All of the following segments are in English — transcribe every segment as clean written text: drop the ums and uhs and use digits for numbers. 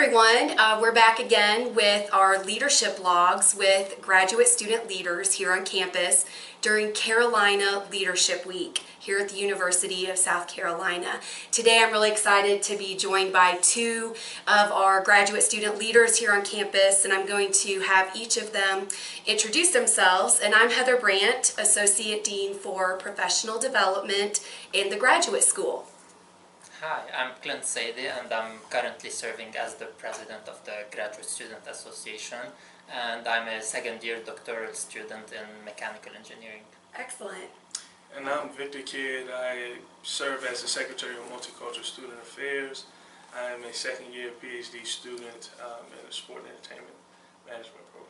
everyone. We're back again with our leadership logs with graduate student leaders here on campus during Carolina Leadership Week here at the University of South Carolina. Today I'm really excited to be joined by two of our graduate student leaders here on campus, and I'm going to have each of them introduce themselves. And I'm Heather Brandt, Associate Dean for Professional Development in the Graduate School. Hi, I'm Clint Saidy, and I'm currently serving as the president of the Graduate Student Association, and I'm a second-year doctoral student in mechanical engineering. Excellent. And I'm Victor Kidd. I serve as the Secretary of Multicultural Student Affairs. I am a second-year PhD student in the Sport and Entertainment Management Program.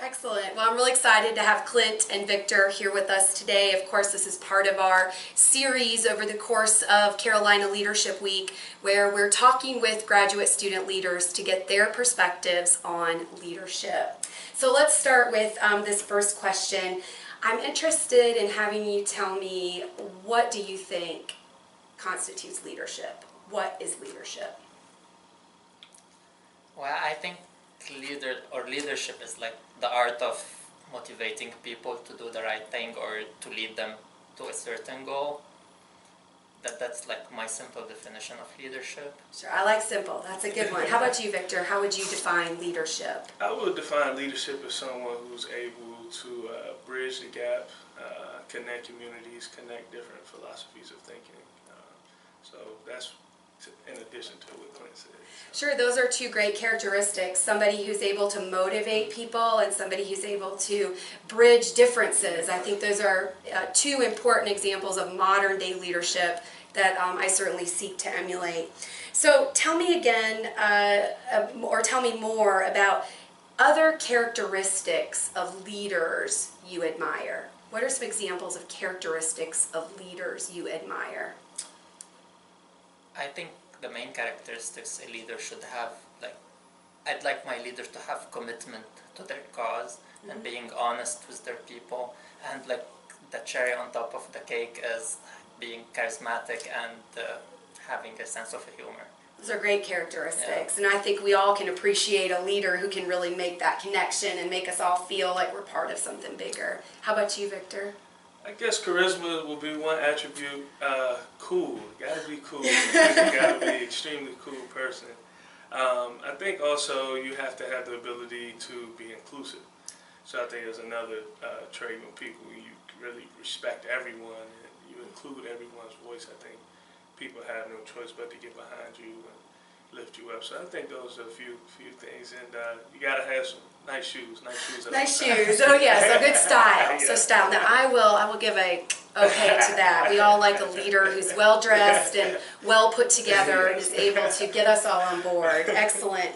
Excellent. Well, I'm really excited to have Clint and Victor here with us today. Of course, this is part of our series over the course of Carolina Leadership Week, where we're talking with graduate student leaders to get their perspectives on leadership. So let's start with this first question. I'm interested in having you tell me, what do you think constitutes leadership? What is leadership? Well, I think leadership is like the art of motivating people to do the right thing or to lead them to a certain goal. That's like my simple definition of leadership. Sure, I like simple. That's a good one. How about you, Victor? How would you define leadership? I would define leadership as someone who's able to bridge the gap, connect communities, connect different philosophies of thinking. So that's in addition to what Clint said. Sure, those are two great characteristics. Somebody who's able to motivate people and somebody who's able to bridge differences. I think those are two important examples of modern day leadership that I certainly seek to emulate. So tell me again, or tell me more about other characteristics of leaders you admire. What are some examples of characteristics of leaders you admire? I think the main characteristics a leader should have, I'd like my leader to have commitment to their cause and being honest with their people, and like the cherry on top of the cake is being charismatic and having a sense of humor. Those are great characteristics, and I think we all can appreciate a leader who can really make that connection and make us all feel like we're part of something bigger. How about you, Victor? I guess charisma will be one attribute. Cool. You gotta be cool. You gotta be an extremely cool person. I think also you have to have the ability to be inclusive. So I think there's another trait when people, you really respect everyone and you include everyone's voice. I think people have no choice but to get behind you and lift you up. So I think those are a few things, and you gotta have some nice shoes. Nice shoes. Oh yeah, so good style. Yeah. So style. Now I will give a okay to that. We all like a leader who's well dressed and well put together and is able to get us all on board. Excellent.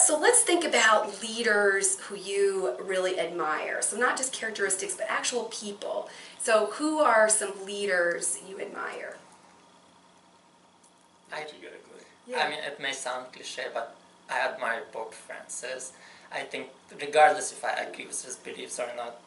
So let's think about leaders who you really admire. So not just characteristics, but actual people. So who are some leaders you admire? I mean, it may sound cliche, but I admire Pope Francis. I think, regardless if I agree with his beliefs or not,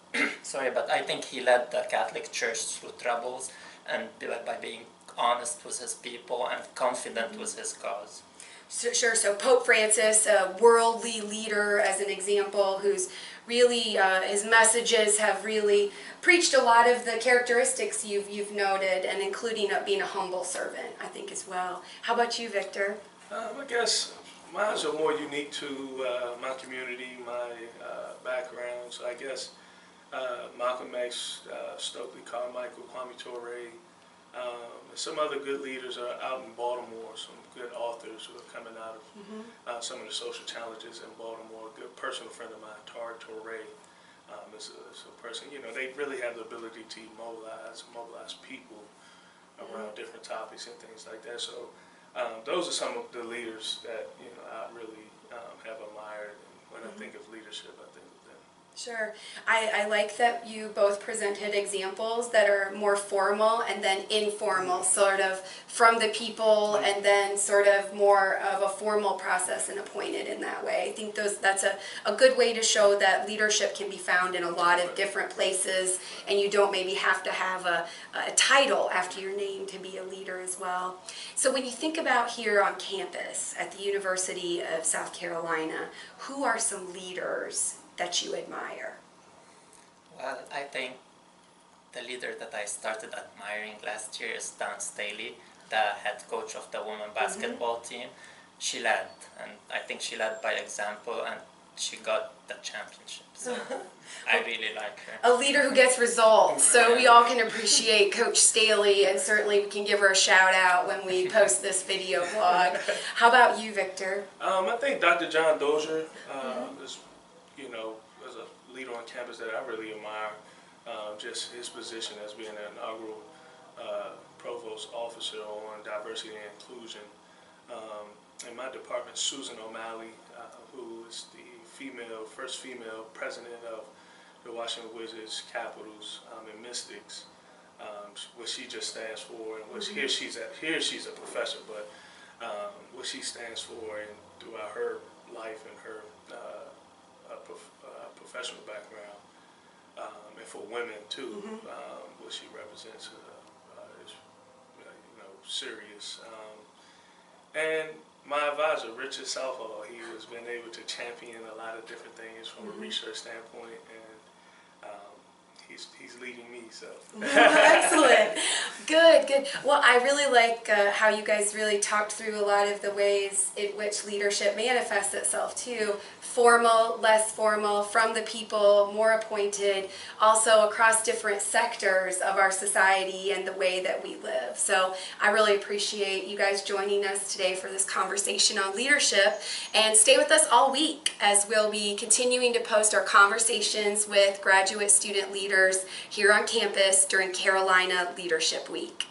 sorry, but I think he led the Catholic Church through troubles, and by being honest with his people and confident with his cause. Sure, so Pope Francis, a worldly leader as an example, who's really, his messages have really preached a lot of the characteristics you've noted, and including being a humble servant, I think, as well. How about you, Victor? I guess mine are more unique to my community, my background. So I guess Malcolm X, Stokely Carmichael, Kwame Ture, and some other good leaders are out in Baltimore, some good authors who are coming out of some of the social challenges in Baltimore. A good personal friend of mine, Tar Torre, is a person, they really have the ability to mobilize people around different topics and things like that. So those are some of the leaders that I really have admired. And when I think of leadership, I think of them. Sure. I like that you both presented examples that are more formal and then informal, sort of from the people, and then sort of more of a formal process and appointed in that way. I think that's a good way to show that leadership can be found in a lot of different places, and you don't maybe have to have a title after your name to be a leader as well. So when you think about here on campus at the University of South Carolina, who are some leaders that you admire? Well, I think the leader that I started admiring last year is Saidy, the head coach of the women basketball team. She led, and I think she led by example, and she got the championship. So I really like her. A leader who gets results. So we all can appreciate Coach Staley, and certainly we can give her a shout out when we post this video blog. How about you, Victor? I think Dr. John Dozier is, as a leader on campus that I really admire. Just his position as being an inaugural provost officer on diversity and inclusion. In my department, Susan O'Malley, who is the first female president of the Washington Wizards, Capitals, and Mystics, what she just stands for, and what here she's a professor, but what she stands for, and throughout her life and her professional background, and for women too, what she represents is serious. And my advisor, Richard Southall, he has been able to champion a lot of different things from a research standpoint, and he's leading me, so. Excellent. Good, good. Well, I really like how you guys really talked through a lot of the ways in which leadership manifests itself too. Formal, less formal, from the people, more appointed, also across different sectors of our society and the way that we live. So I really appreciate you guys joining us today for this conversation on leadership, and stay with us all week as we'll be continuing to post our conversations with graduate student leaders here on campus during Carolina Leadership Week.